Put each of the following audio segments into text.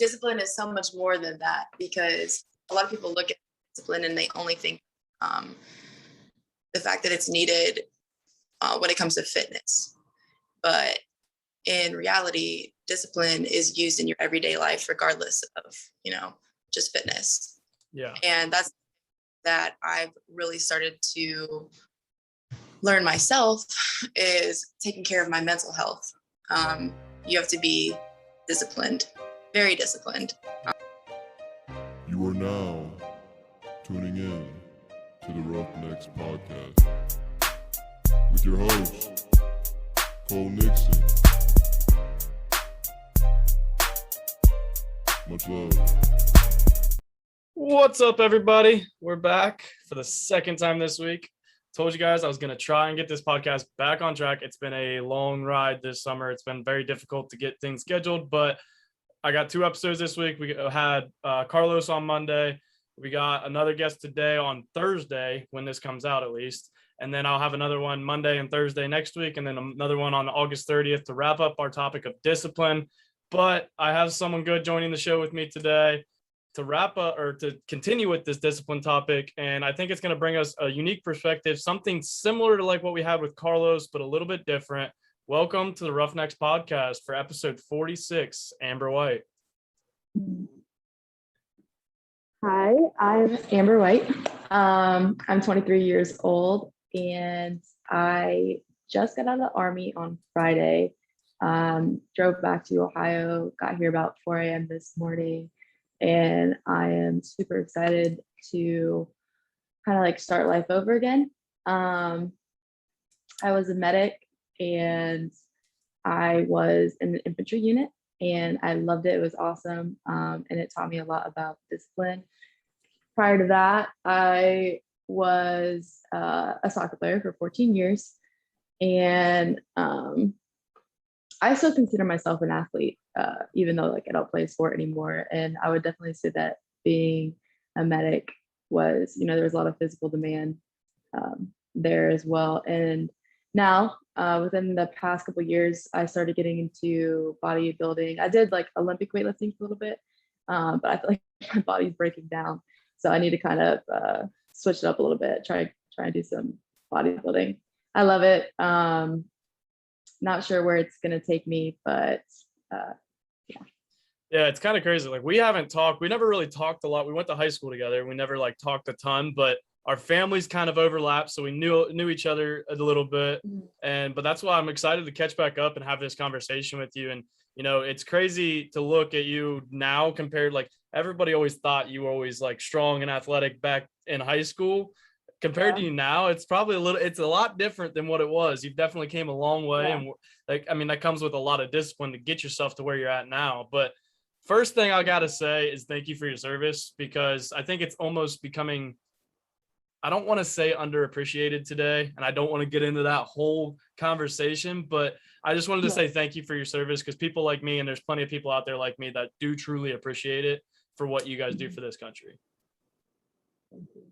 discipline is so much more than that, because a lot of people look at discipline and they only think the fact that it's needed when it comes to fitness. But in reality, discipline is used in your everyday life, regardless of, just fitness. Yeah. And that's that I've really started to learn myself, is taking care of my mental health. You have to be disciplined, very disciplined. You are now tuning in to the Roughnecks Podcast with your host, Cole Nixon. Much love. What's up, everybody? We're back for the second time this week. Told you guys I was going to try and get this podcast back on track. It's been a long ride this summer. It's been very difficult to get things scheduled, but I got 2 episodes this week. We had Carlos on Monday. We got another guest today on Thursday, when this comes out at least. And then I'll have another one Monday and Thursday next week, and then another one on August 30th to wrap up our topic of discipline. But I have someone good joining the show with me today to wrap up, or to continue with this discipline topic. And I think it's going to bring us a unique perspective, something similar to like what we had with Carlos, but a little bit different. Welcome to the Roughnecks Podcast for episode 46, Amber White. Hi, I'm Amber White. I'm 23 years old, and I just got out of the Army on Friday. Drove back to Ohio, got here about 4 a.m. this morning, and I am super excited to kind of like start life over again. I was a medic, and I was in the infantry unit, and I loved it. It was awesome, and it taught me a lot about discipline. Prior to that, I was a soccer player for 14 years, and I still consider myself an athlete, even though like I don't play sport anymore. And I would definitely say that being a medic was, there was a lot of physical demand there as well. And now, within the past couple of years, I started getting into bodybuilding. I did like Olympic weightlifting for a little bit, but I feel like my body's breaking down. So I need to kind of switch it up a little bit, try and do some bodybuilding. I love it. Not sure where it's going to take me, but Yeah, it's kind of crazy. Like we never really talked a lot. We went to high school together. We never like talked a ton, but our families kind of overlapped. So we knew each other a little bit. But that's why I'm excited to catch back up and have this conversation with you. And, it's crazy to look at you now compared, like everybody always thought you were always like strong and athletic back in high school. Compared to you now, it's a lot different than what it was. You've definitely came a long way. Yeah. And that comes with a lot of discipline to get yourself to where you're at now. But first thing I got to say is thank you for your service, because I think it's almost becoming, I don't want to say underappreciated today, and I don't want to get into that whole conversation, but I just wanted to say thank you for your service, because people like me, and there's plenty of people out there like me that do truly appreciate it for what you guys do for this country. Thank you.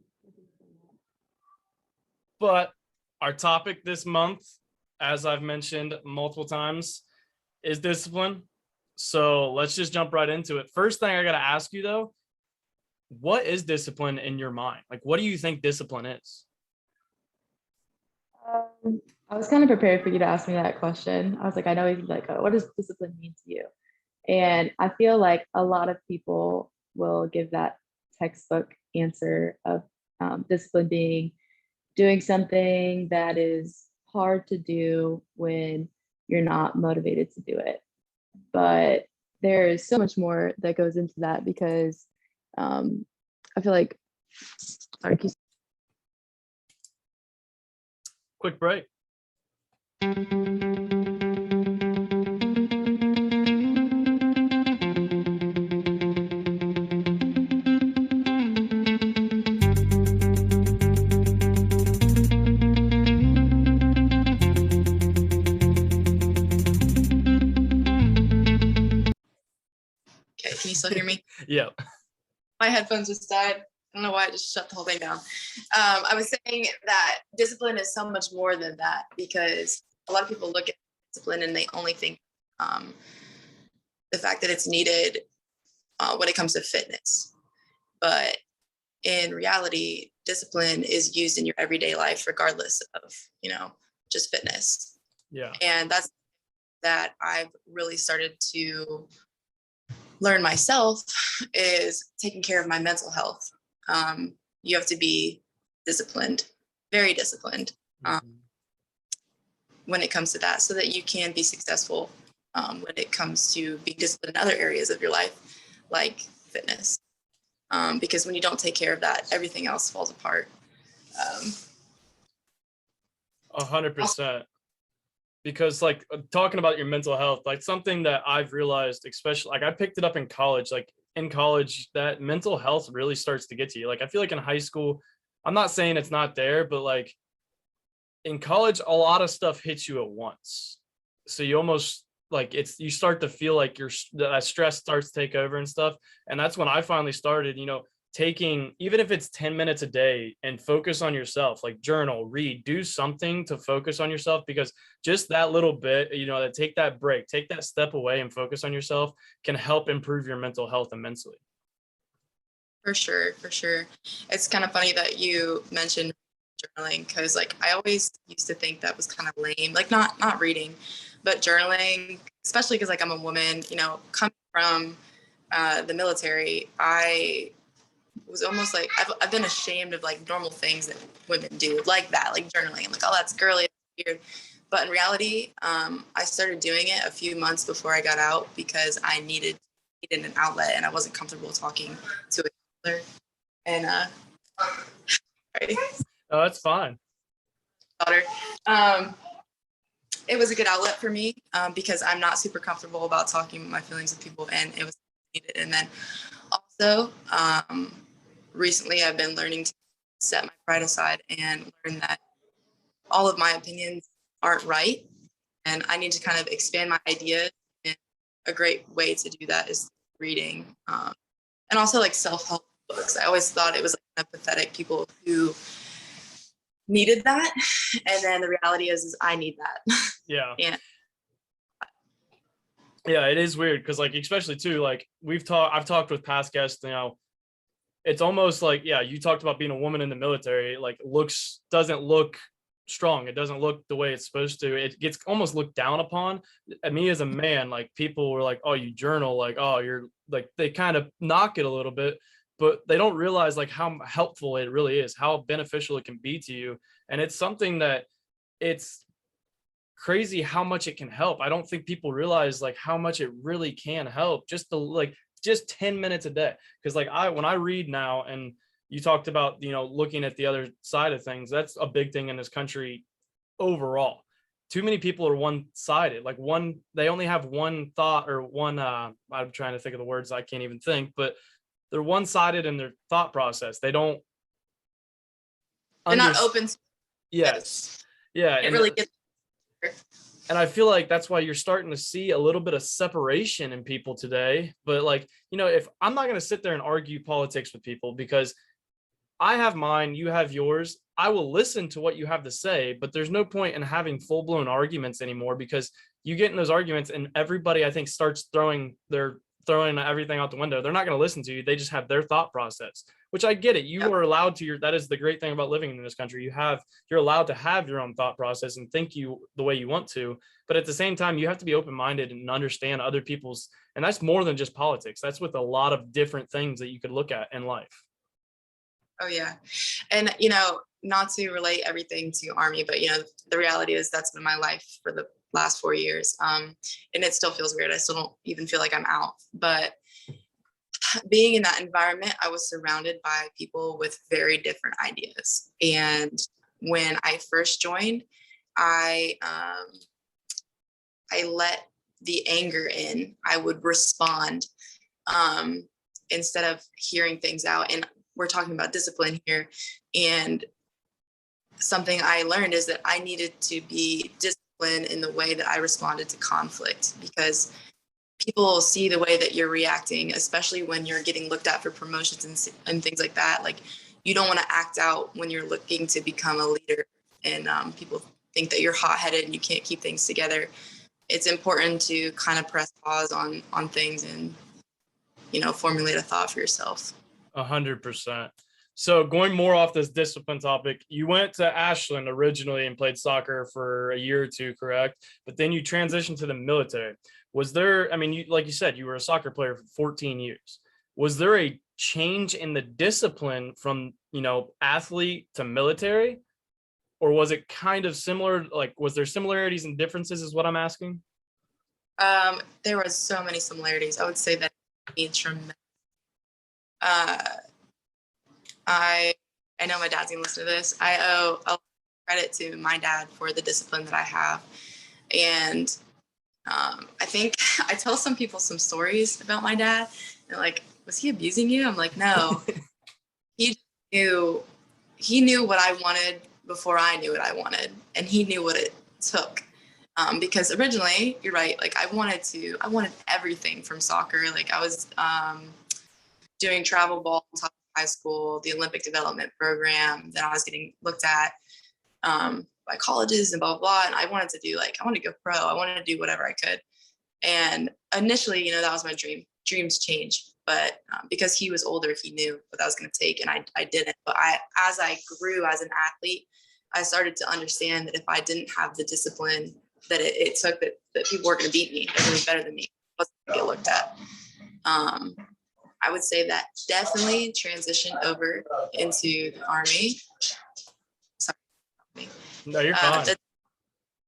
But our topic this month, as I've mentioned multiple times, is discipline. So let's just jump right into it. First thing I got to ask you, though, what is discipline in your mind? Like, what do you think discipline is? I was kind of prepared for you to ask me that question. I was like, I know he's like, what does discipline mean to you? And I feel like a lot of people will give that textbook answer of discipline being doing something that is hard to do when you're not motivated to do it. But there is so much more that goes into that, because I feel like, sorry, quick break. Okay, can you still hear me? Yeah. My headphones just died. I don't know why I just shut the whole thing down. I was saying that discipline is so much more than that, because a lot of people look at discipline and they only think the fact that it's needed when it comes to fitness. But in reality, discipline is used in your everyday life, regardless of, just fitness. Yeah. And that's that I've really started to learn myself is taking care of my mental health. You have to be disciplined, very disciplined when it comes to that, so that you can be successful when it comes to being disciplined in other areas of your life, like fitness. Because when you don't take care of that, everything else falls apart. 100%. Because like talking about your mental health, like something that I've realized, especially like I picked it up in college, like in college, that mental health really starts to get to you. Like I feel like in high school, I'm not saying it's not there, but like in college, a lot of stuff hits you at once. So you almost like you start to feel like that stress starts to take over and stuff. And that's when I finally started, taking, even if it's 10 minutes a day, and focus on yourself, like journal, read, do something to focus on yourself, because just that little bit, that take that break, take that step away and focus on yourself can help improve your mental health immensely. For sure. It's kind of funny that you mentioned journaling, because like I always used to think that was kind of lame, like not reading, but journaling, especially because like I'm a woman, coming from the military. I was almost like I've been ashamed of like normal things that women do, like that, like journaling. I'm like, oh, that's girly, that's weird. But in reality, I started doing it a few months before I got out, because I needed an outlet, and I wasn't comfortable talking to a counselor. And sorry, Oh, that's fine. daughter. It was a good outlet for me, because I'm not super comfortable about talking my feelings with people, and it was needed. And then also, recently I've been learning to set my pride aside and learn that all of my opinions aren't right, and I need to kind of expand my ideas. And a great way to do that is reading, and also like self-help books. I always thought it was like empathetic people who needed that, and then the reality is I need that. Yeah. Yeah. Yeah, it is weird because like especially too, like I've talked with past guests, it's almost like, yeah, you talked about being a woman in the military, like doesn't look strong. It doesn't look the way it's supposed to. It gets almost looked down upon. And me as a man, like people were like, oh, you journal, like, oh, you're like, they kind of knock it a little bit, but they don't realize like how helpful it really is, how beneficial it can be to you. And it's something that it's crazy how much it can help. I don't think people realize like how much it really can help, just 10 minutes a day. Because like when I read now, and you talked about looking at the other side of things, that's a big thing in this country overall. Too many people are one-sided, like they only have one thought, or one I'm trying to think of the words, I can't even think, but they're one-sided in their thought process. They're not open. Yes. Yeah. It really gets. And I feel like that's why you're starting to see a little bit of separation in people today. But like, if I'm not going to sit there and argue politics with people, because I have mine, you have yours, I will listen to what you have to say, but there's no point in having full-blown arguments anymore, because you get in those arguments and everybody, I think, starts throwing everything out the window. They're not going to listen to you. They just have their thought process, which I get it. You are allowed to that is the great thing about living in this country. You're allowed to have your own thought process and think the way you want to. But at the same time, you have to be open-minded and understand other people's, and that's more than just politics. That's with a lot of different things that you could look at in life. Oh yeah. And, not to relate everything to Army, but, the reality is that's been my life for the last 4 years. And it still feels weird. I still don't even feel like I'm out, but being in that environment, I was surrounded by people with very different ideas. And when I first joined, I let the anger in. I would respond instead of hearing things out. And we're talking about discipline here. And something I learned is that I needed to be disciplined in the way that I responded to conflict, because people see the way that you're reacting, especially when you're getting looked at for promotions and things like that. Like, you don't want to act out when you're looking to become a leader, and people think that you're hot-headed and you can't keep things together. It's important to kind of press pause on things and formulate a thought for yourself. 100%. So going more off this discipline topic, you went to Ashland originally and played soccer for a year or two, correct? But then you transitioned to the military. Was there, I mean, like you said, you were a soccer player for 14 years. Was there a change in the discipline from, athlete to military? Or was it kind of similar? Like, was there similarities and differences is what I'm asking? There were so many similarities. I would say that it's tremendous. I know my dad's gonna listen to this. I owe a lot of credit to my dad for the discipline that I have. And I think I tell some people some stories about my dad. They're like, was he abusing you? I'm like, no. He knew what I wanted before I knew what I wanted. And he knew what it took. Because originally, you're right, like I wanted everything from soccer. Like I was doing travel ball on top of high school, the Olympic development program. Then I was getting looked at by colleges and blah, blah, blah. And I wanted to go pro. I wanted to do whatever I could. And initially, that was my dream. Dreams change. But because he was older, he knew what that was going to take. And I didn't. But as I grew as an athlete, I started to understand that if I didn't have the discipline that it took, that people were going to beat me, they're going to be better than me, wasn't going to get looked at. I would say that definitely transitioned over into the Army. Sorry. No, you're fine.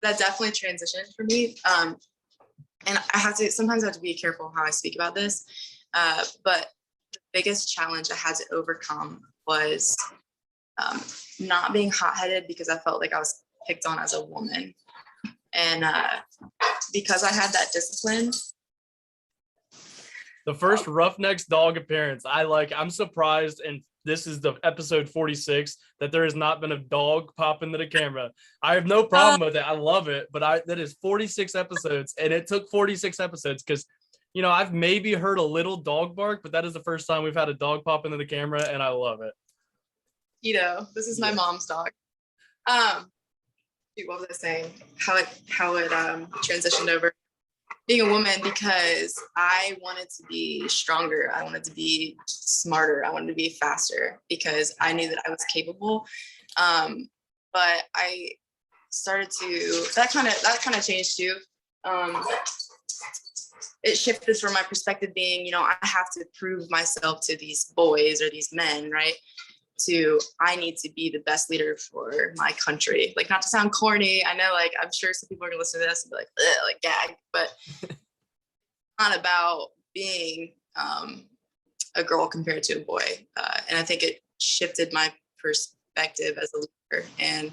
That definitely transitioned for me. And sometimes I have to be careful how I speak about this. But the biggest challenge I had to overcome was not being hot-headed because I felt like I was picked on as a woman. And because I had that discipline. The first Roughnecks dog appearance. I'm surprised, and this is the episode 46, that there has not been a dog pop into the camera. I have no problem with it. I love it, but that is 46 episodes, and it took 46 episodes because, I've maybe heard a little dog bark, but that is the first time we've had a dog pop into the camera, and I love it. This is my mom's dog. What was I saying? How it transitioned over being a woman, because I wanted to be stronger. I wanted to be smarter. I wanted to be faster because I knew that I was capable. But I started to, that kind of changed too. It shifted from my perspective being, I have to prove myself to these boys or these men, right? To I need to be the best leader for my country. Like, not to sound corny, I know, like, I'm sure some people are gonna listen to this and be like, like gag, but not about being a girl compared to a boy. And I think it shifted my perspective as a leader, and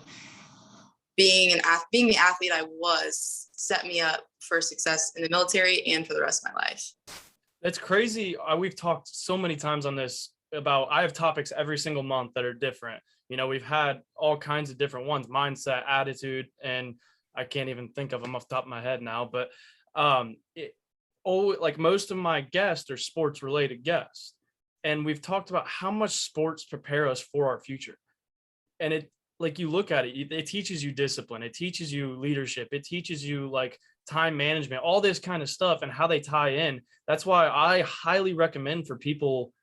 being the athlete I was set me up for success in the military and for the rest of my life. That's crazy. We've talked so many times on this about, I have topics every single month that are different. We've had all kinds of different ones, mindset, attitude, and I can't even think of them off the top of my head now, but like most of my guests are sports related guests. And we've talked about how much sports prepare us for our future. And it, like, you look at it, it teaches you discipline. It teaches you leadership. It teaches you like time management, all this kind of stuff and how they tie in. That's why I highly recommend for people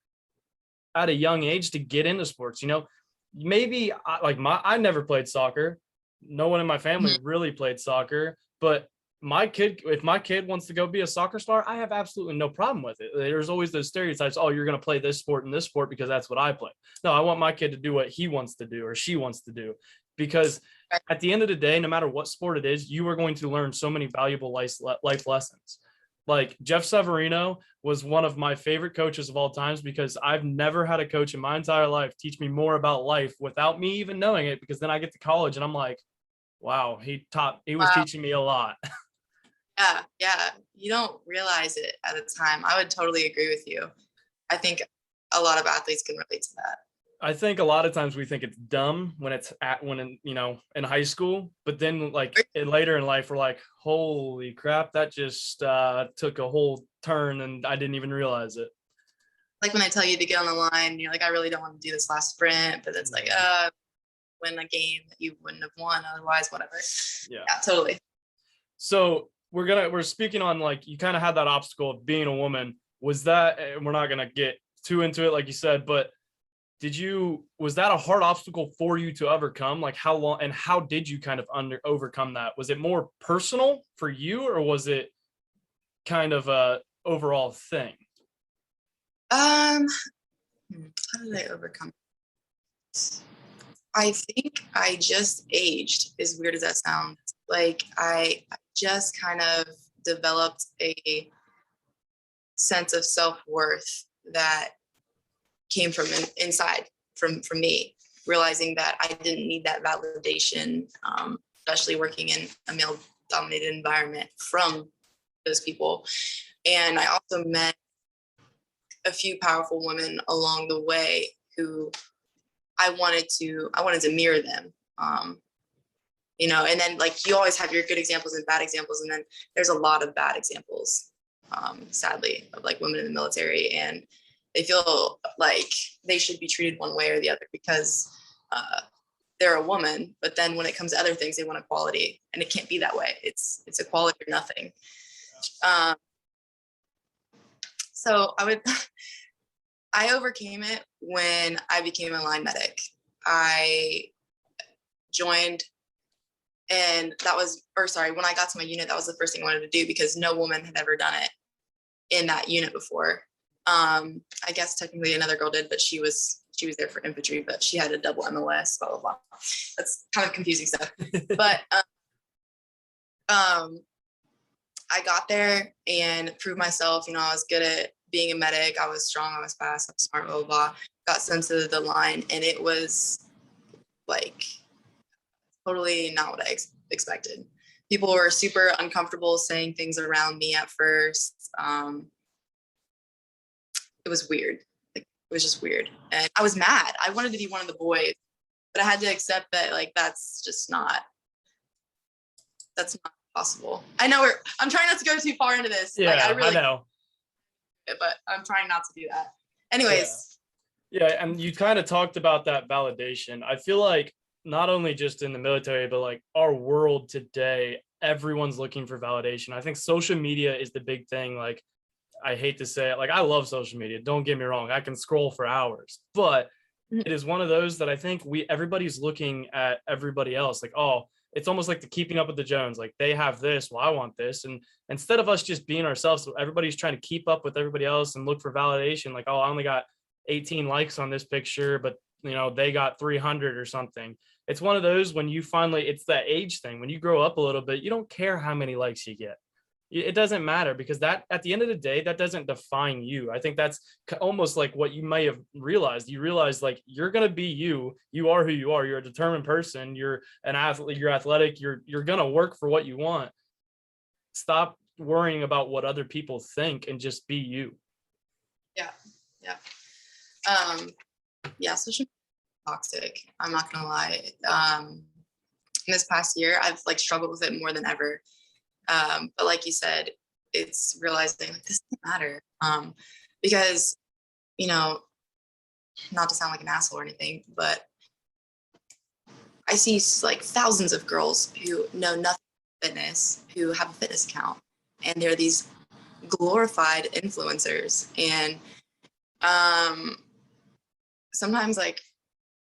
at a young age to get into sports. Maybe I never played soccer. No one in my family really played soccer, but if my kid wants to go be a soccer star, I have absolutely no problem with it. There's always those stereotypes. Oh, you're going to play this sport and this sport because that's what I play. No, I want my kid to do what he wants to do or she wants to do, because at the end of the day, no matter what sport it is, you are going to learn so many valuable life lessons. Like, Jeff Severino was one of my favorite coaches of all times, because I've never had a coach in my entire life teach me more about life without me even knowing it, because then I get to college and I'm like, wow, he was teaching me a lot. Yeah. You don't realize it at the time. I would totally agree with you. I think a lot of athletes can relate to that. I think a lot of times we think it's dumb when in high school, but then later in life, we're like, holy crap, that just took a whole turn and I didn't even realize it. Like when I tell you to get on the line, you're like, I really don't want to do this last sprint, but it's like, win a game that you wouldn't have won otherwise, whatever. Yeah, totally. So we're speaking on, like, you kind of had that obstacle of being a woman. Was that, and we're not going to get too into it, like you said, but was that a hard obstacle for you to overcome? Like how long, and how did you kind of overcome that? Was it more personal for you, or was it kind of a overall thing? How did I overcome it? I think I just aged, as weird as that sounds. Like I just kind of developed a sense of self-worth that came from inside, from me, realizing that I didn't need that validation, especially working in a male-dominated environment, from those people. And I also met a few powerful women along the way who I wanted to mirror them. And then like you always have your good examples and bad examples, and then there's a lot of bad examples, sadly, of like women in the military, and they feel like they should be treated one way or the other because they're a woman. But then when it comes to other things, they want equality, and it can't be that way. It's equality or nothing. So I overcame it when I became a line medic. I joined, and when I got to my unit, that was the first thing I wanted to do because no woman had ever done it in that unit before. I guess technically another girl did, but she was there for infantry, but she had a double MOS, blah, blah, blah. That's kind of confusing stuff. But I got there and proved myself. I was good at being a medic. I was strong, I was fast, I was smart, blah, blah, blah. Got sent to the line, and it was like totally not what I expected. People were super uncomfortable saying things around me at first. It was weird. Like, it was just weird. And I was mad. I wanted to be one of the boys, but I had to accept that like that's not possible. I know I'm trying not to go too far into this. Yeah, like, I know. But I'm trying not to do that. Anyways. Yeah, and you kind of talked about that validation. I feel like not only just in the military, but like our world today, everyone's looking for validation. I think social media is the big thing. Like, I hate to say it, like I love social media. Don't get me wrong. I can scroll for hours, but it is one of those that I think everybody's looking at everybody else. Like, oh, it's almost like the keeping up with the Jones. Like they have this, well, I want this. And instead of us just being ourselves, so everybody's trying to keep up with everybody else and look for validation. Like, oh, I only got 18 likes on this picture, but they got 300 or something. It's one of those when you finally, it's that age thing. When you grow up a little bit, you don't care how many likes you get. It doesn't matter because that at the end of the day, that doesn't define you. I think that's almost like what you may have realized. You realize like you're going to be you. You are who you are. You're a determined person. You're an athlete. You're athletic. You're going to work for what you want. Stop worrying about what other people think and just be you. Yeah. Social media is toxic. I'm not going to lie. In this past year, I've like struggled with it more than ever. But like you said, it's realizing like this doesn't matter. Because, not to sound like an asshole or anything, but I see like thousands of girls who know nothing about fitness, who have a fitness account, and they're these glorified influencers. And sometimes like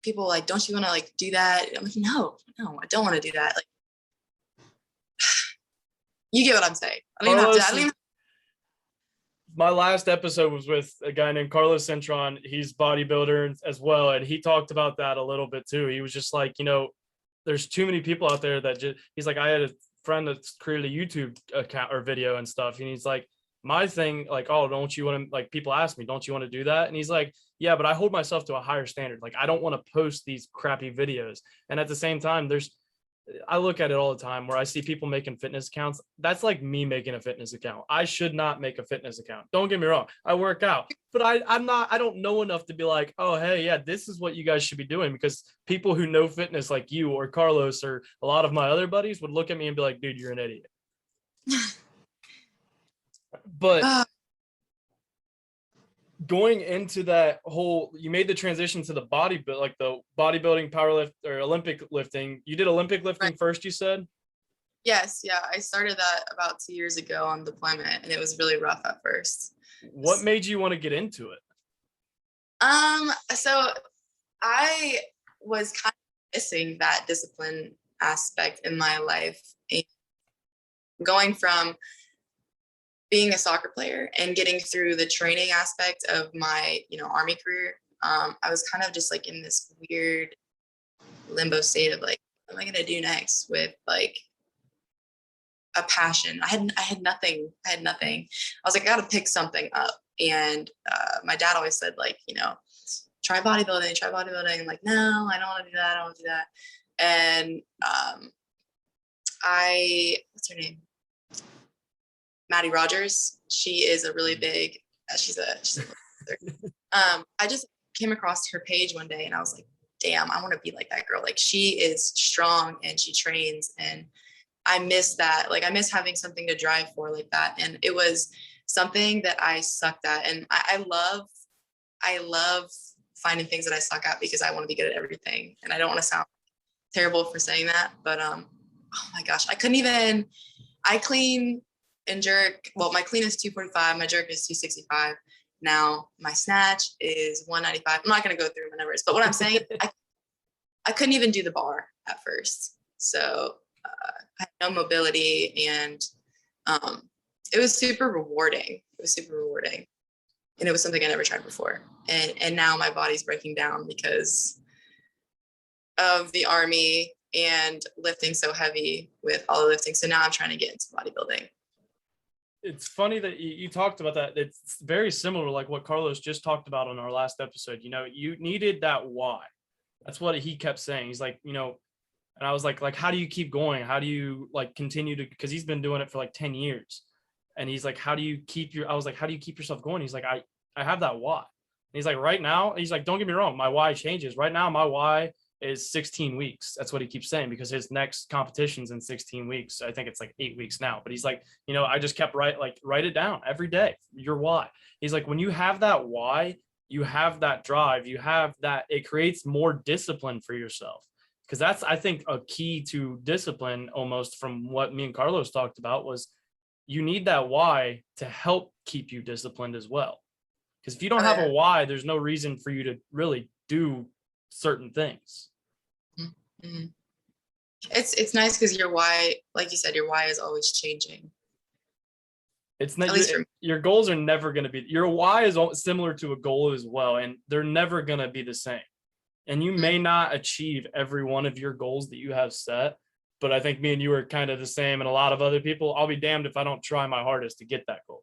people like, don't you want to like do that? I'm like, no, I don't want to do that. Like, you get what I'm saying. My last episode was with a guy named Carlos Centron. He's bodybuilder as well. And he talked about that a little bit too. He was just like, there's too many people out there that he's like, I had a friend that's created a YouTube account or video and stuff. And he's like, my thing, like, oh, don't you want to, like, people ask me, don't you want to do that? And he's like, yeah, but I hold myself to a higher standard. Like, I don't want to post these crappy videos. And at the same time, I look at it all the time where I see people making fitness accounts. That's like me making a fitness account. I should not make a fitness account. Don't get me wrong. I work out, but I don't know enough to be like, oh, hey, yeah, this is what you guys should be doing, because people who know fitness like you or Carlos or a lot of my other buddies would look at me and be like, dude, you're an idiot. But going into that whole, you made the transition to the bodybuilding, powerlift or Olympic lifting. You did Olympic lifting first, you said? Yes. Yeah. I started that about 2 years ago on deployment, and it was really rough at first. What made you want to get into it? So I was kind of missing that discipline aspect in my life, and going from being a soccer player and getting through the training aspect of my, Army career. I was kind of just like in this weird limbo state of like, what am I gonna do next with like a passion? I had nothing. I was like, I gotta pick something up. And my dad always said, like, try bodybuilding. I'm like, no, I don't want to do that. I don't want to do that. And what's her name? Maddie Rogers. She is a really big, she's a I just came across her page one day and I was like, damn, I want to be like that girl. Like, she is strong and she trains, and I miss that. Like, I miss having something to drive for like that. And it was something that I sucked at. And I love finding things that I suck at, because I want to be good at everything. And I don't want to sound terrible for saying that, but oh my gosh, I clean and jerk. Well, my clean is 245, my jerk is 265. Now my snatch is 195. I'm not going to go through my numbers, but what I'm saying, I couldn't even do the bar at first. So I had no mobility, and it was super rewarding. And it was something I never tried before. And now my body's breaking down because of the Army and lifting so heavy with all the lifting. So now I'm trying to get into bodybuilding. It's funny that you talked about that. It's very similar to like what Carlos just talked about on our last episode. You needed that why. That's what he kept saying. He's like, and I was like, how do you keep going? How do you like continue to, because he's been doing it for like 10 years. And he's like, how do you keep yourself going? He's like, I have that why. And he's like, right now, he's like, don't get me wrong, my why changes. Right now, my why is 16 weeks. That's what he keeps saying, because his next competition's in 16 weeks. I think it's like 8 weeks now. But he's like, I just kept write it down every day, your why. He's like, when you have that why, you have that drive, you have that, it creates more discipline for yourself. Because that's, I think, a key to discipline, almost from what me and Carlos talked about, was you need that why to help keep you disciplined as well. Because if you don't have a why, there's no reason for you to really do certain things. Mm-hmm. It's nice because your why, like you said, your why is always changing. It's not, your goals are never going to be, your why is similar to a goal as well, and they're never going to be the same. And you may not achieve every one of your goals that you have set, but I think me and you are kind of the same, and a lot of other people. I'll be damned if I don't try my hardest to get that goal.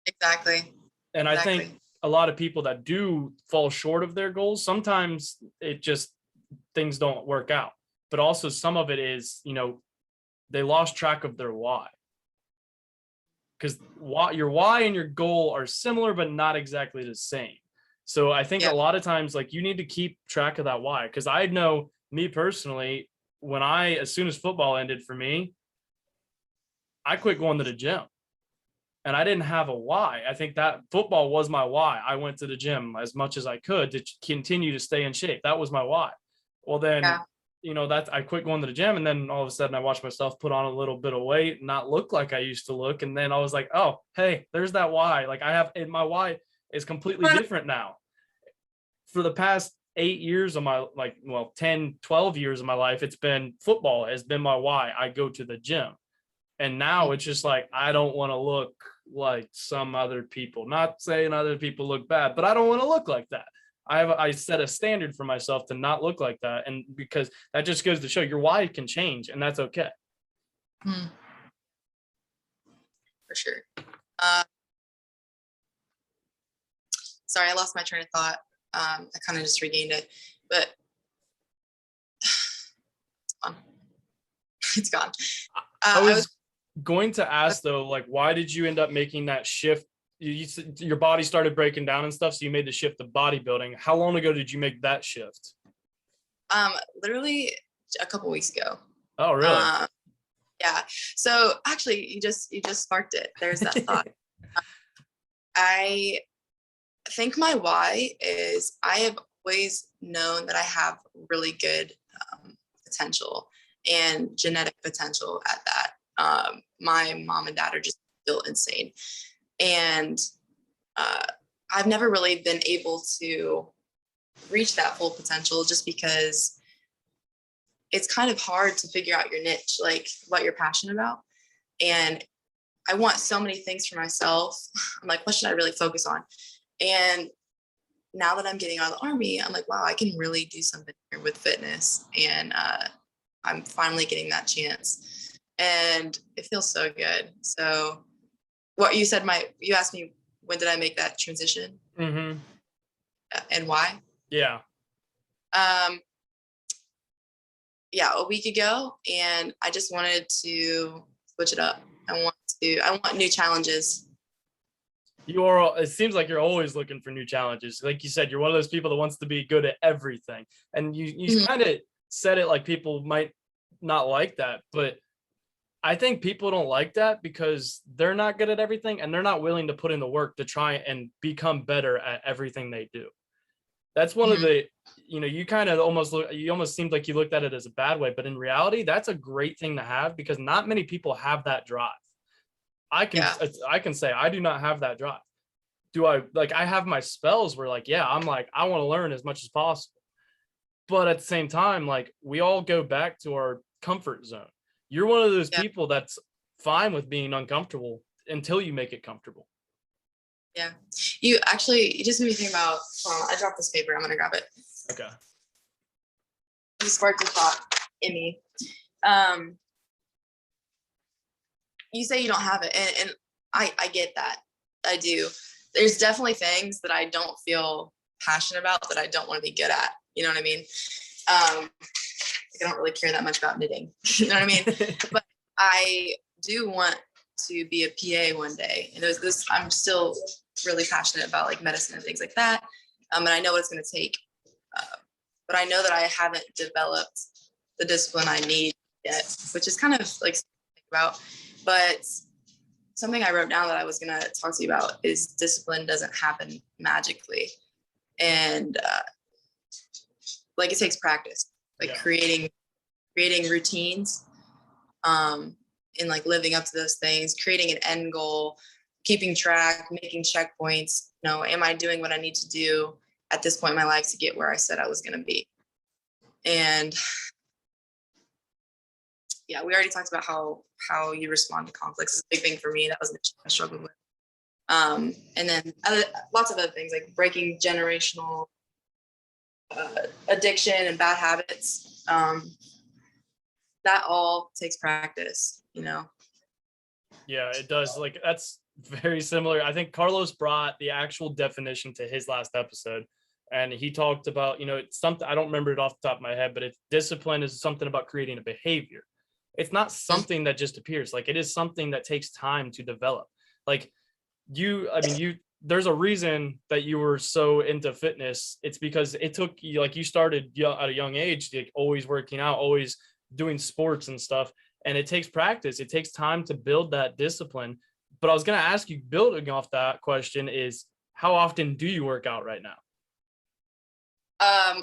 Exactly. And I think a lot of people that do fall short of their goals, sometimes it just, things don't work out. But also some of it is, they lost track of their why. Because your why and your goal are similar, but not exactly the same. So I think a lot of times, like, you need to keep track of that why. Because I know, me personally, as soon as football ended for me, I quit going to the gym. And I didn't have a why. I think that football was my why. I went to the gym as much as I could to continue to stay in shape. That was my why. Well, then, I quit going to the gym, and then all of a sudden I watched myself put on a little bit of weight, not look like I used to look. And then I was like, oh, hey, there's that why. Like, my why is completely different now. For the past 8 years of my, 10, 12 years of my life, it's been football has been my why. I go to the gym. And now it's just like, I don't want to look like some other people. Not saying other people look bad, but I don't want to look like that. I set a standard for myself to not look like that. And because that just goes to show your why can change, and that's okay. For sure. Sorry, I lost my train of thought. I kind of just regained it, but it's gone. I was going to ask though, like, why did you end up making that shift? Your body started breaking down and stuff, so you made the shift to bodybuilding. How long ago did you make that shift? Literally a couple weeks ago. Oh, really? Yeah. So actually, you just sparked it. There's that thought. I think my why is I have always known that I have really good potential and genetic potential at that. My mom and dad are just built insane. And I've never really been able to reach that full potential just because it's kind of hard to figure out your niche, like what you're passionate about. And I want so many things for myself. I'm like, what should I really focus on? And now that I'm getting out of the Army, I'm like, wow, I can really do something here with fitness. And I'm finally getting that chance. And it feels so good. So what you said, you asked me, when did I make that transition? Mm-hmm. And why? Yeah. Yeah, a week ago. And I just wanted to switch it up. I want new challenges. It seems like you're always looking for new challenges. Like you said, you're one of those people that wants to be good at everything. And you kind of said it like people might not like that, but I think people don't like that because they're not good at everything and they're not willing to put in the work to try and become better at everything they do. That's one of the, you kind of almost seemed like you looked at it as a bad way, but in reality, that's a great thing to have because not many people have that drive. I can say I do not have that drive. I have my spells where I'm like, I want to learn as much as possible. But at the same time, like we all go back to our comfort zone. You're one of those people that's fine with being uncomfortable until you make it comfortable. Yeah. You just made me think about, I dropped this paper. I'm going to grab it. Okay. You sparked a thought in me. You say you don't have it. And I get that. I do. There's definitely things that I don't feel passionate about that I don't want to be good at. You know what I mean? I don't really care that much about knitting. You know what I mean? But I do want to be a PA one day. And I'm still really passionate about like medicine and things like that. And I know what it's going to take. But I know that I haven't developed the discipline I need yet, which is kind of like think about. But something I wrote down that I was going to talk to you about is discipline doesn't happen magically. And it takes practice, creating routines, and like living up to those things, creating an end goal, keeping track, making checkpoints. Am I doing what I need to do at this point in my life to get where I said I was going to be? And yeah, we already talked about how you respond to conflicts is a big thing for me. That was the I struggled with. And then lots of other things like breaking generational addiction and bad habits. That all takes practice, Yeah, it does. Like that's very similar. I think Carlos brought the actual definition to his last episode. And he talked about, it's something, I don't remember it off the top of my head, but discipline is something about creating a behavior. It's not something that just appears. Like it is something that takes time to develop. Like there's a reason that you were so into fitness. It's because it took you, you started at a young age, like always working out, always doing sports and stuff. And it takes practice. It takes time to build that discipline. But I was going to ask you, building off that question, is how often do you work out right now?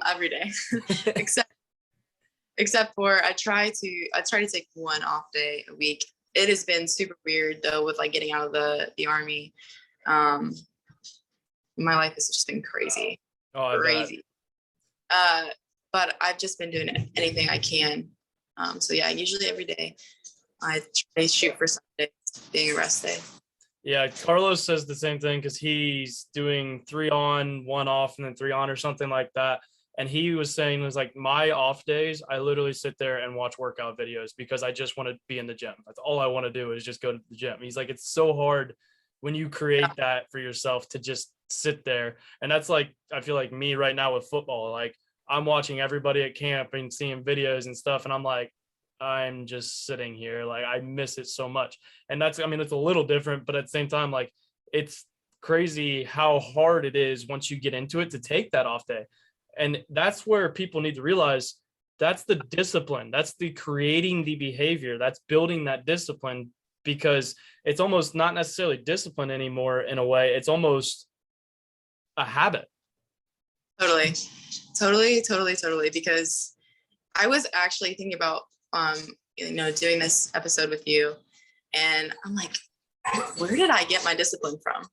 Every day, except for I try to take one off day a week. It has been super weird though with getting out of the Army. My life has just been crazy. Crazy. But I've just been doing anything I can. So yeah, usually every day I try to shoot for Sundays being a rest day. Yeah, Carlos says the same thing because he's doing 3 on, 1 off, and then 3 on or something like that. And he was saying, it was like my off days, I literally sit there and watch workout videos because I just want to be in the gym. That's all I want to do is just go to the gym. He's like, it's so hard when you create that for yourself to just sit there. And that's I feel like me right now with football, like I'm watching everybody at camp and seeing videos and stuff. And I'm like, I'm just sitting here. Like I miss it so much. And it's a little different, but at the same time, it's crazy how hard it is once you get into it to take that off day. And that's where people need to realize that's the discipline. That's the creating the behavior. That's building that discipline, because it's almost not necessarily discipline anymore in a way. It's almost a habit. Totally. Because I was actually thinking about, doing this episode with you, and I'm like, where did I get my discipline from?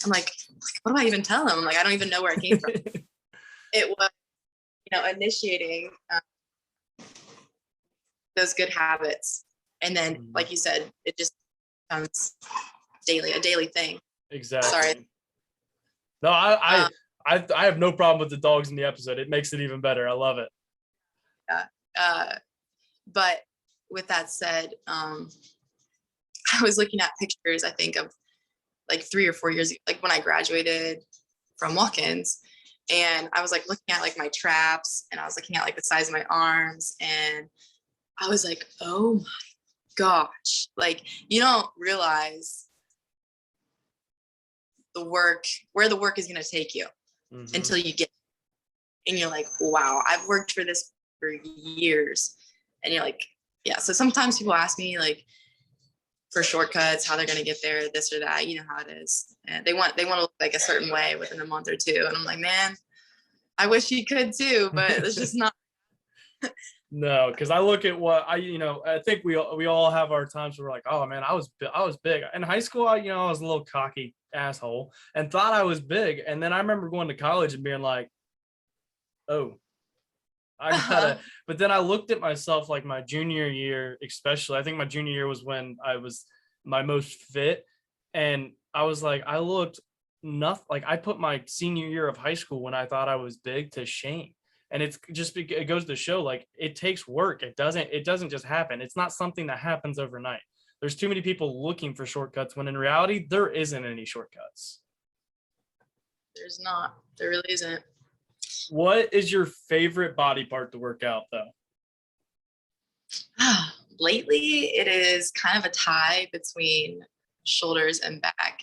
I'm like, what do I even tell him? I'm like, I don't even know where it came from. It was, initiating those good habits. And then, like you said, it just becomes a daily thing. Exactly. Sorry. No, I have no problem with the dogs in the episode. It makes it even better. I love it. Yeah. But with that said, I was looking at pictures, I think, of like 3 or 4 years, like when I graduated from walk-ins, and I was like looking at like my traps, and I was looking at like the size of my arms, and I was like, oh my gosh, like you don't realize where the work is going to take you until you get, and you're like, wow, I've worked for this for years. And you're like, yeah. So sometimes people ask me like for shortcuts, how they're going to get there, this or that, you know how it is. And they want to look like a certain way within a month or two. And I'm like, man, I wish you could too, but it's just not. No, because I look at what I think we all have our times where we're like, oh man, I was big in high school. I was a little cocky asshole and thought I was big. And then I remember going to college and being like, oh, I gotta, but then I looked at myself like my junior year, especially. I think my junior year was when I was my most fit. And I was like, I looked nothing like I put my senior year of high school when I thought I was big to shame. And it goes to show like it takes work. It doesn't just happen. It's not something that happens overnight. There's too many people looking for shortcuts when in reality, there isn't any shortcuts. There's not. There really isn't. What is your favorite body part to work out though? Lately, it is kind of a tie between shoulders and back.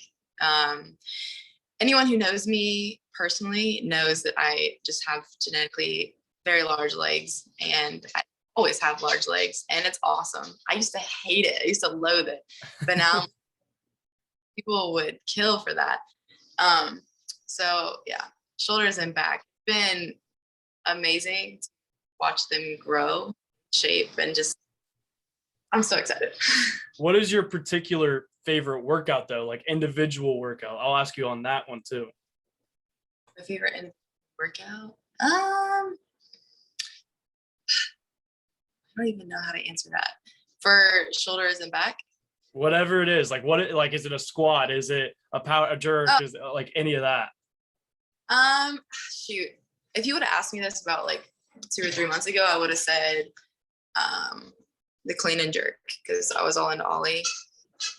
Anyone who knows me personally knows that I just have genetically very large legs, and I always have large legs, and it's awesome. I used to hate it. I used to loathe it, but now people would kill for that. So yeah, shoulders and back. Been amazing to watch them grow, shape, and just I'm so excited. What is your particular favorite workout though, like individual workout? I'll ask you on that one too. My favorite workout? I don't even know how to answer that. For shoulders and back? Whatever it is, like is it a squat? Is it a jerk? Is it like any of that? Shoot. If you would have asked me this about like 2 or 3 months ago, I would have said the clean and jerk because I was all into Ollie.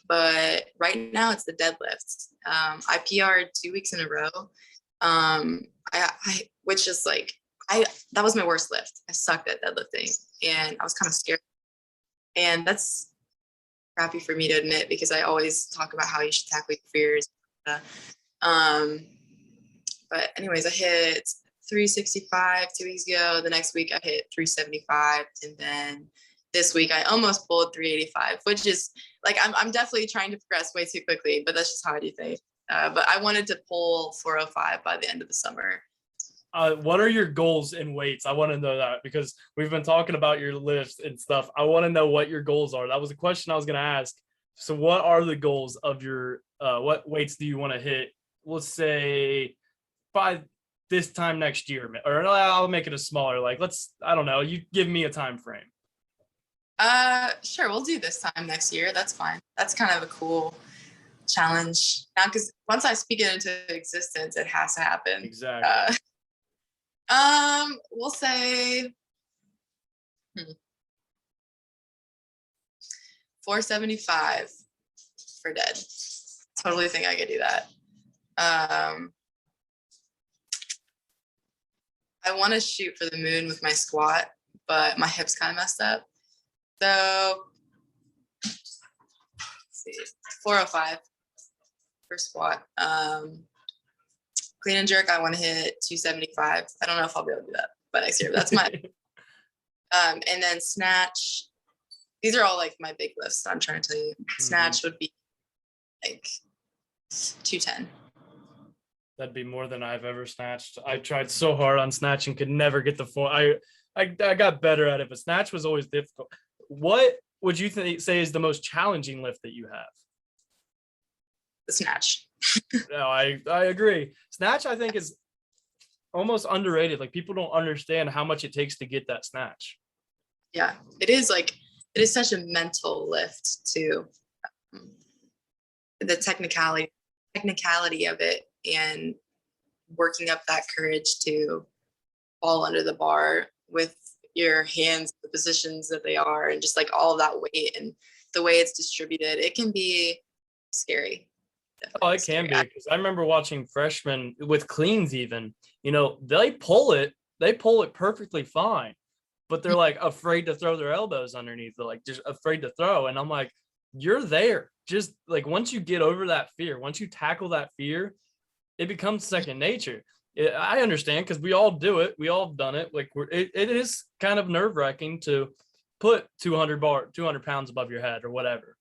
But right now it's the deadlifts. I PR'd 2 weeks in a row. Which is like that was my worst lift. I sucked at deadlifting and I was kind of scared. And that's crappy for me to admit because I always talk about how you should tackle your fears. But anyways, I hit 365 2 weeks ago. The next week I hit 375. And then this week I almost pulled 385, which is like, I'm definitely trying to progress way too quickly, but that's just how I do things. But I wanted to pull 405 by the end of the summer. What are your goals in weights? I want to know that because we've been talking about your lifts and stuff. I want to know what your goals are. That was a question I was going to ask. So what are the goals of your, what weights do you want to hit? Let's say by this time next year, or I'll make it a smaller, like I don't know, you give me a time frame. Sure. We'll do this time next year. That's fine. That's kind of a cool challenge now because once I speak it into existence, it has to happen. Exactly. We'll say 475 for dead. Totally think I could do that. I want to shoot for the moon with my squat, but my hips kind of messed up. So let's see, 405 for squat. Clean and jerk, I want to hit 275. I don't know if I'll be able to do that by next year, but that's my and then snatch. These are all like my big lifts that I'm trying to tell you. Snatch would be like 210. That'd be more than I've ever snatched. I tried so hard on snatching, could never get the form. I got better at it, but snatch was always difficult. What would you say is the most challenging lift that you have? the snatch. No, I agree. Snatch, I think, is almost underrated. Like, people don't understand how much it takes to get that snatch. Yeah, it is such a mental lift too. The technicality of it, and working up that courage to fall under the bar with your hands, the positions that they are, and just like all of that weight and the way it's distributed, it can be scary. Oh, it can be, because I remember watching freshmen with cleans even, they pull it perfectly fine, but they're like afraid to throw their elbows underneath. They're like just afraid to throw. And I'm like, you're there. Just like once you get over that fear, once you tackle that fear, it becomes second nature. I understand, because we all do it. We all have done it. Like it is kind of nerve wracking to put 200 pounds above your head or whatever.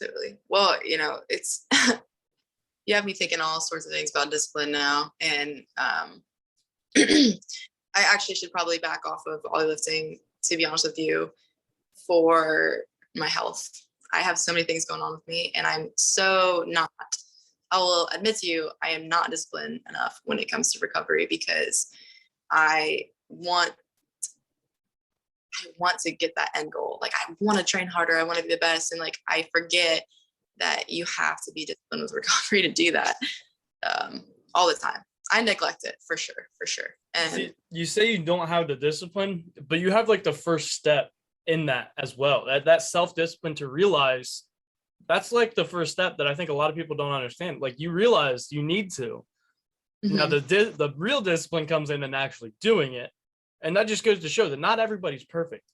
Totally. Well, it's you have me thinking all sorts of things about discipline now, and I actually should probably back off of lifting, to be honest with you, for my health. I have so many things going on with me, and I will admit to you, I am not disciplined enough when it comes to recovery, because I want to get that end goal. Like, I want to train harder. I want to be the best. And like, I forget that you have to be disciplined with recovery to do that all the time. I neglect it for sure. And you say you don't have the discipline, but you have like the first step in that as well. That self-discipline to realize that's like the first step that I think a lot of people don't understand. Like, you realize you need to. Mm-hmm. Now the real discipline comes in actually doing it. And that just goes to show that not everybody's perfect.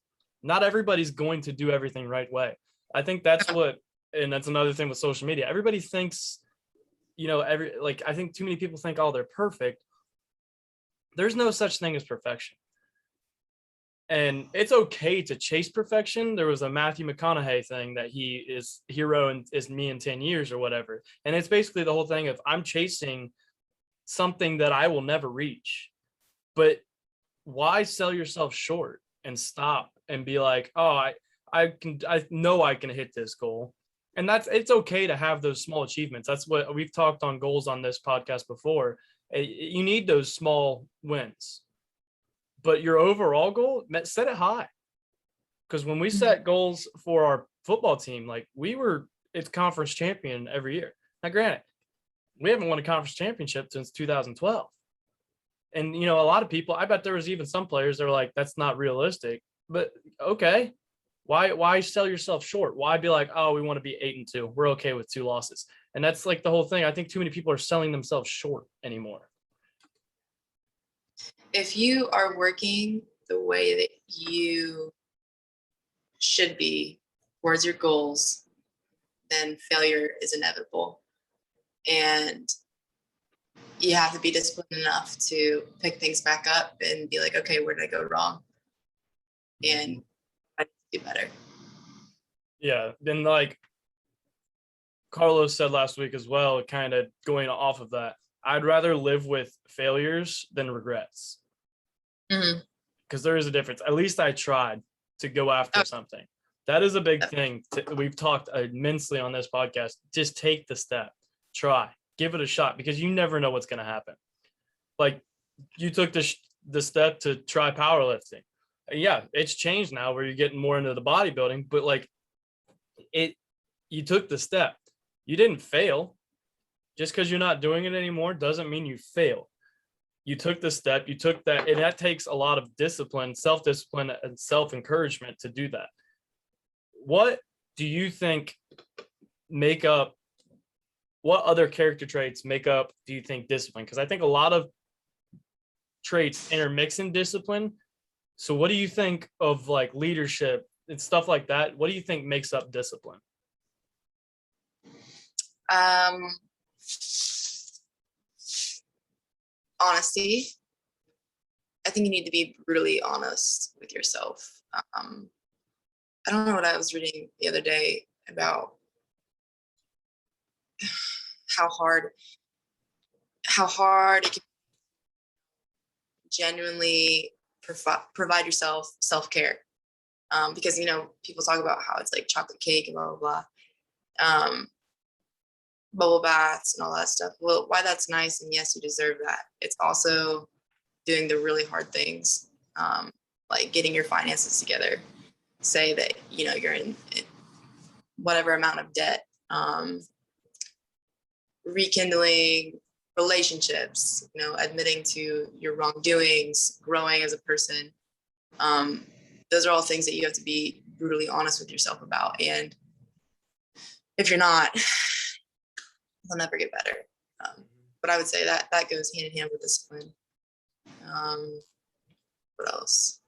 Not everybody's going to do everything right way. I think that's and that's another thing with social media. Everybody thinks, I think too many people think, oh, they're perfect. There's no such thing as perfection. And it's okay to chase perfection. There was a Matthew McConaughey thing that he is hero and is me in 10 years or whatever. And it's basically the whole thing of I'm chasing something that I will never reach. But why sell yourself short and stop and be like, oh, I know I can hit this goal. And it's okay to have those small achievements. That's what we've talked on goals on this podcast before. You need those small wins, but your overall goal, set it high. Because when we set goals for our football team, like it's conference champion every year. Now, granted, we haven't won a conference championship since 2012. And, a lot of people, I bet there was even some players that were like, that's not realistic. But okay, why sell yourself short? Why be like, oh, we want to be 8-2. We're okay with 2 losses. And that's like the whole thing. I think too many people are selling themselves short anymore. If you are working the way that you should be towards your goals, then failure is inevitable. And you have to be disciplined enough to pick things back up and be like, okay, where did I go wrong? And I do better. Yeah. Then like Carlos said last week as well, kind of going off of that, I'd rather live with failures than regrets. Because there is a difference. At least I tried to go after something. That is a big thing. We've talked immensely on this podcast. Just take the step. Try. Give it a shot, because you never know what's going to happen. Like, you took the step to try powerlifting. Yeah, it's changed now where you're getting more into the bodybuilding, but like you took the step. You didn't fail. Just because you're not doing it anymore doesn't mean you fail. You took the step, you took that, and that takes a lot of discipline, self-discipline, and self-encouragement to do that. What do you think what other character traits make up, do you think, discipline? Because I think a lot of traits intermix in discipline. So what do you think of like leadership and stuff like that? What do you think makes up discipline? Honesty. I think you need to be brutally honest with yourself. I don't know what I was reading the other day about how hard it can genuinely provide yourself self-care. Because, people talk about how it's like chocolate cake and blah, blah, blah. bubble baths and all that stuff. Well, why that's nice, and yes, you deserve that. It's also doing the really hard things, like getting your finances together. Say that, you're in whatever amount of debt, rekindling relationships, admitting to your wrongdoings, growing as a person. Those are all things that you have to be brutally honest with yourself about. And if you're not, they'll never get better. But I would say that goes hand in hand with discipline. What else?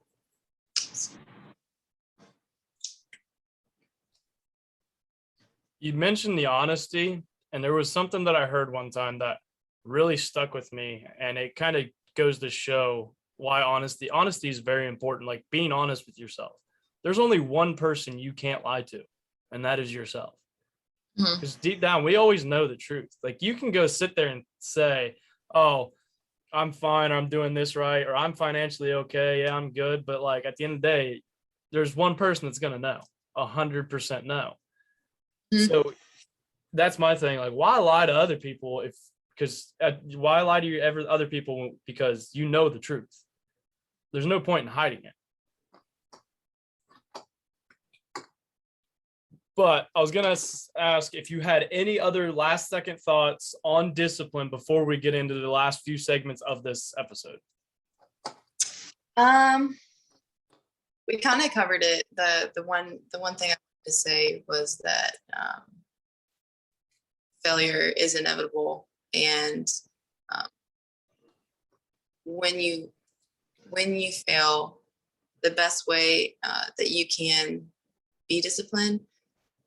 You mentioned the honesty, and there was something that I heard one time that really stuck with me, and it kind of goes to show why honesty is very important. Like being honest with yourself. There's only one person you can't lie to, and that is yourself. Because deep down, we always know the truth. Like you can go sit there and say, oh, I'm fine, or I'm doing this right, or I'm financially okay, yeah, I'm good. But like at the end of the day, there's one person that's going to know, 100% know. So that's my thing. Like, why lie to other people why lie to other people? Because you know the truth. There's no point in hiding it. But I was going to ask if you had any other last second thoughts on discipline before we get into the last few segments of this episode. We kind of covered it. The one thing I wanted to say was that failure is inevitable, and when you fail, the best way that you can be disciplined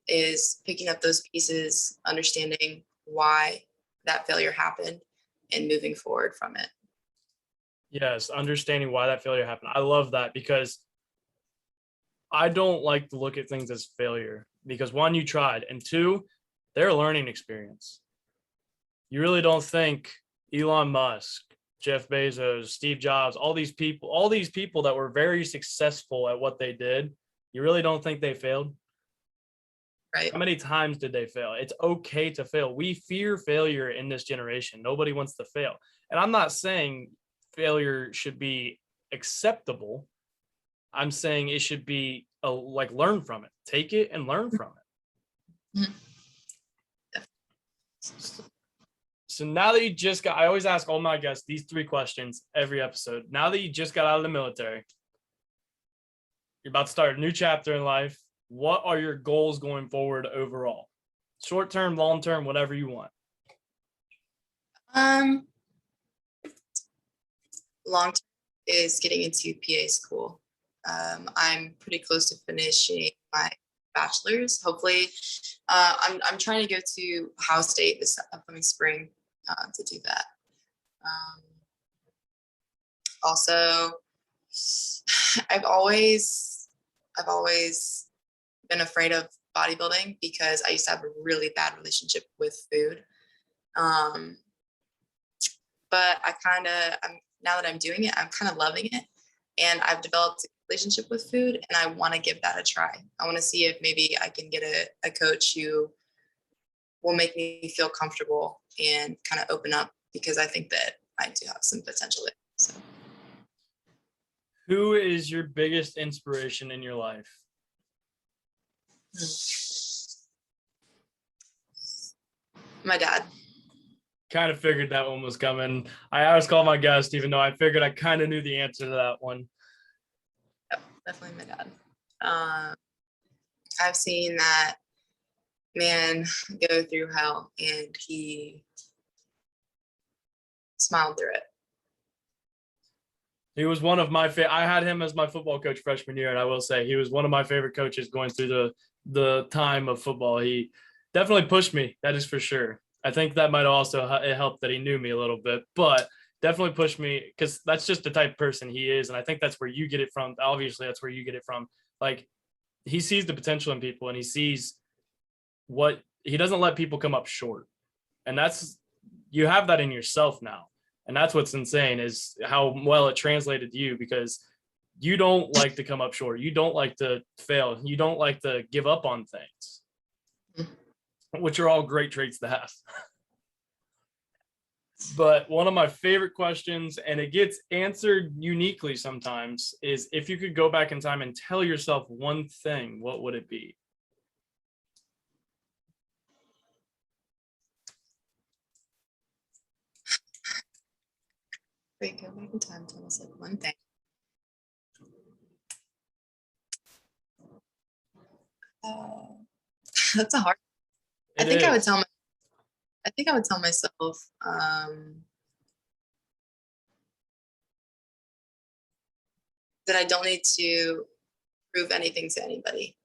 is picking up those pieces, understanding why that failure happened, and moving forward from it. Yes, understanding why that failure happened. I love that, because I don't like to look at things as failure, because one, you tried, and two, they're a learning experience. You really don't think Elon Musk, Jeff Bezos, Steve Jobs, all these people that were very successful at what they did, you really don't think they failed? Right. How many times did they fail? It's okay to fail. We fear failure in this generation. Nobody wants to fail. And I'm not saying failure should be acceptable. I'm saying it should be learn from it. Take it and learn from it. So now that you just got, I always ask all my guests these 3 questions every episode. Now that you just got out of the military, you're about to start a new chapter in life. What are your goals going forward overall? Short term, long term, whatever you want. Long term is getting into PA school. I'm pretty close to finishing my bachelor's. Hopefully, I'm trying to go to Ohio State this upcoming spring to do that. Also, I've always been afraid of bodybuilding because I used to have a really bad relationship with food. But now that I'm doing it, I'm kind of loving it, and I've developed a relationship with food, and I want to give that a try. I want to see if maybe I can get a coach who will make me feel comfortable and kind of open up, because I think that I do have some potential there. So, who is your biggest inspiration in your life? My dad. Kind of figured that one was coming. I always call my guest, even though I figured I kind of knew the answer to that one. Yep, definitely my dad. I've seen that man go through hell, and he smiled through it. He was one of my I had him as my football coach freshman year, and I will say he was one of my favorite coaches going through the time of football. He definitely pushed me, that is for sure. I think that might also help that he knew me a little bit, but definitely pushed me, because that's just the type of person he is. And I think that's where you get it from. Obviously, that's where you get it from. Like, he sees the potential in people, and he sees he doesn't let people come up short. And you have that in yourself now. And that's what's insane, is how well it translated to you, because you don't like to come up short. You don't like to fail. You don't like to give up on things. which are all great traits to have. But one of my favorite questions, and it gets answered uniquely sometimes, is if you could go back in time and tell yourself one thing, what would it be? Wait, go back in time, tell us like one thing. That's a hard. I think I would tell myself that I don't need to prove anything to anybody.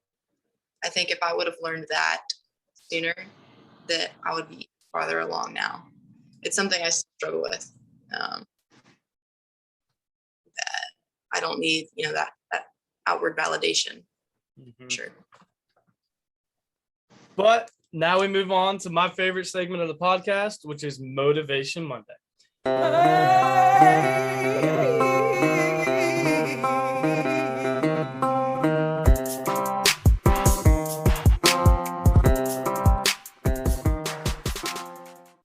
I think if I would have learned that sooner, that I would be farther along now. It's something I struggle with. That I don't need, that outward validation. Mm-hmm. Sure. But now we move on to my favorite segment of the podcast, which is Motivation Monday.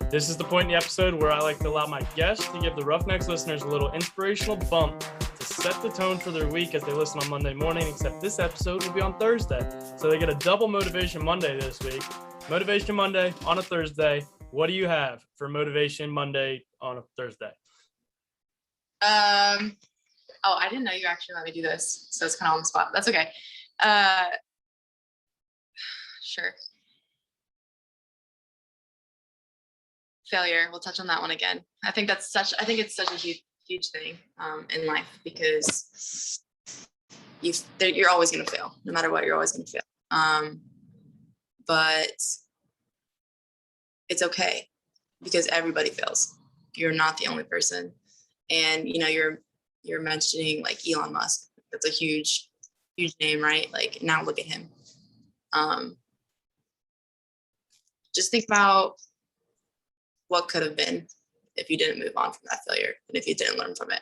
This is the point in the episode where I like to allow my guests to give the Roughnecks listeners a little inspirational bump to set the tone for their week as they listen on Monday morning, except this episode will be on Thursday. So they get a double Motivation Monday this week. Motivation Monday on a Thursday. What do you have for Motivation Monday on a Thursday? Oh, I didn't know you actually let me do this, so it's kind of on the spot. That's okay. Sure. Failure. We'll touch on that one again. I think it's such a huge thing in life, because you're always going to fail. No matter what, you're always going to fail. But it's okay, because everybody fails. You're not the only person. And you're mentioning like Elon Musk. That's a huge name, right? Like, now look at him. Just think about what could have been if you didn't move on from that failure and if you didn't learn from it.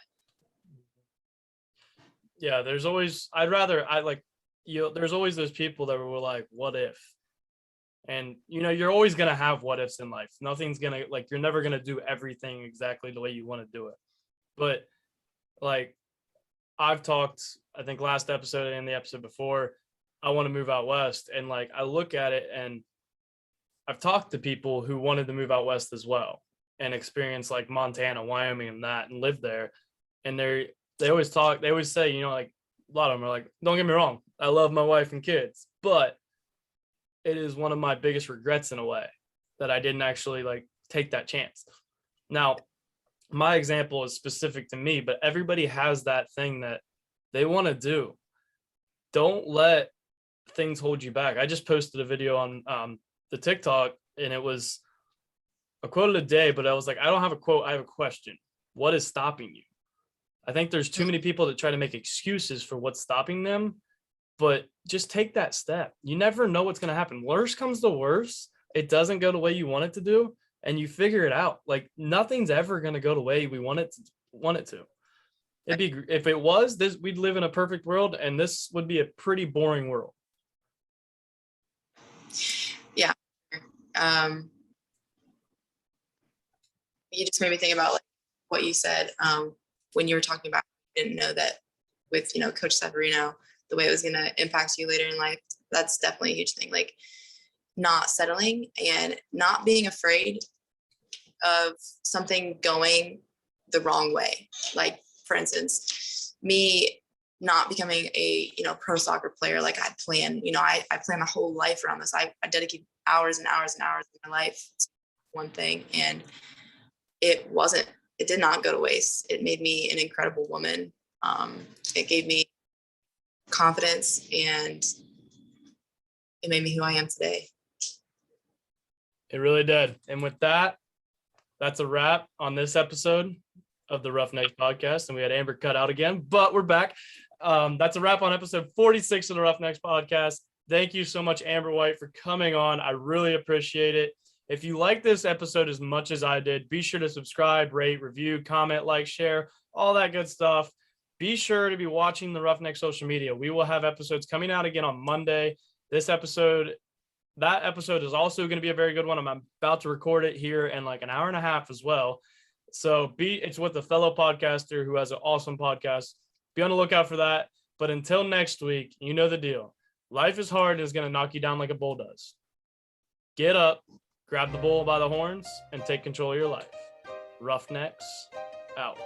Yeah, there's always there's always those people that were like, what if? And you're always gonna have what ifs in life. Nothing's gonna, like, you're never gonna do everything exactly the way you want to do it. But like, I've talked, I think last episode and the episode before, I want to move out west, and like, I look at it, and I've talked to people who wanted to move out west as well and experience like Montana, Wyoming, and that, and live there. And they always say, like, a lot of them are like, don't get me wrong, I love my wife and kids, but it is one of my biggest regrets in a way that I didn't actually like take that chance. Now, my example is specific to me, but everybody has that thing that they want to do. Don't let things hold you back. I just posted a video on the TikTok, and it was a quote of the day, but I was like, I don't have a quote, I have a question. What is stopping you? I think there's too many people that try to make excuses for what's stopping them, but just take that step. You never know what's going to happen. Worst comes to worst, it doesn't go the way you want it to do, and you figure it out. Like, nothing's ever going to go the way we want it to. If it was this, we'd live in a perfect world, and this would be a pretty boring world. Yeah. You just made me think about like what you said when you were talking about, you didn't know that with Coach Severino, the way it was going to impact you later in life. That's definitely a huge thing. Like, not settling and not being afraid of something going the wrong way. Like, for instance, me not becoming a pro soccer player like I planned. I planned my whole life around this. I dedicated hours and hours and hours of my life to one thing, and it did not go to waste. It made me an incredible woman. It gave me confidence, and it made me who I am today. It really did. And with that, that's a wrap on this episode of the Roughnecks podcast. And we had Amber cut out again, but we're back. That's a wrap on episode 46 of the Roughnecks podcast. Thank you so much, Amber White, for coming on. I really appreciate it. If you like this episode as much as I did, be sure to subscribe, rate, review, comment, like, share, all that good stuff. Be sure to be watching the Roughnecks social media. We will have episodes coming out again on Monday. This episode that episode is also going to be a very good one. I'm about to record it here in like an hour and a half as well. So it's with a fellow podcaster who has an awesome podcast. Be on the lookout for that. But until next week, you know the deal. Life is hard and is going to knock you down like a bull does. Get up, grab the bull by the horns, and take control of your life. Roughnecks out.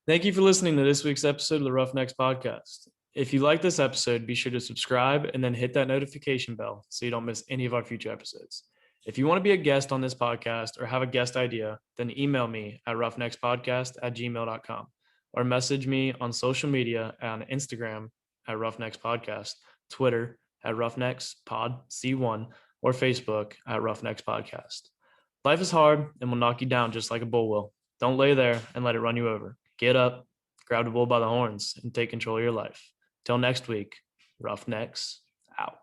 Thank you for listening to this week's episode of the Roughnecks Podcast. If you like this episode, be sure to subscribe and then hit that notification bell so you don't miss any of our future episodes. If you want to be a guest on this podcast or have a guest idea, then email me at roughneckspodcast@gmail.com or message me on social media on Instagram at Roughnecks Podcast, Twitter at roughneckspodc1, or Facebook at Roughnecks Podcast. Life is hard and will knock you down just like a bull will. Don't lay there and let it run you over. Get up, grab the bull by the horns, and take control of your life. Till next week, Roughnecks out.